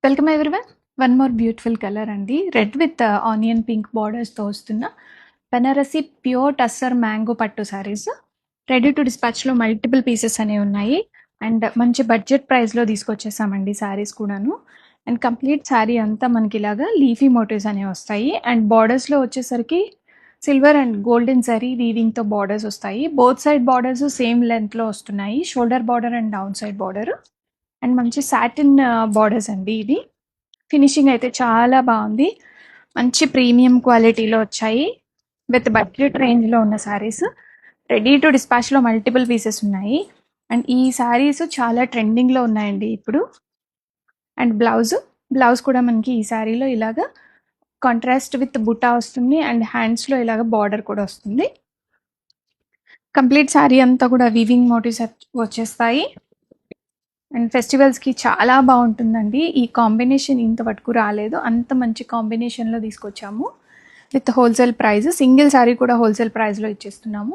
Welcome everyone. One more beautiful colour అండి. Red with onion pink బార్డర్స్తో వస్తున్న Banarasi pure tussar mango పట్టు శారీస్. రెడీ టు డిస్పాచ్లో మల్టిపుల్ పీసెస్ అనేవి ఉన్నాయి అండ్ మంచి బడ్జెట్ ప్రైస్లో తీసుకొచ్చేసామండి శారీస్ కూడాను. అండ్ కంప్లీట్ శారీ అంతా మనకి ఇలాగా లీఫీ మోటివ్స్ అనేవి వస్తాయి అండ్ బార్డర్స్లో వచ్చేసరికి సిల్వర్ అండ్ గోల్డెన్ జరీ వీవింగ్తో బార్డర్స్ వస్తాయి. బోత్ సైడ్ బార్డర్స్ సేమ్ లెంత్లో వస్తున్నాయి. Shoulder border and down side border and మంచి సాటిన్ బార్డర్స్ అండి. ఇది ఫినిషింగ్ అయితే చాలా బాగుంది. మంచి ప్రీమియం క్వాలిటీలో వచ్చాయి విత్ బడ్జెట్ రేంజ్లో ఉన్న శారీస్. రెడీ టు డిస్పాచ్లో మల్టిపుల్ పీసెస్ ఉన్నాయి అండ్ ఈ శారీస్ చాలా ట్రెండింగ్లో ఉన్నాయండి ఇప్పుడు. అండ్ బ్లౌజ్ కూడా మనకి ఈ శారీలో ఇలాగా కాంట్రాస్ట్ విత్ బుటా వస్తుంది అండ్ హ్యాండ్స్లో ఇలాగ బార్డర్ కూడా వస్తుంది. కంప్లీట్ శారీ అంతా కూడా వీవింగ్ మోటివ్స్ వచ్చేస్తాయి అండ్ ఫెస్టివల్స్కి చాలా బాగుంటుందండి. ఈ కాంబినేషన్ ఇంతవరకు రాలేదు, అంత మంచి కాంబినేషన్లో తీసుకొచ్చాము. With wholesale price, single sari కూడా హోల్సేల్ ప్రైస్లో ఇచ్చేస్తున్నాము.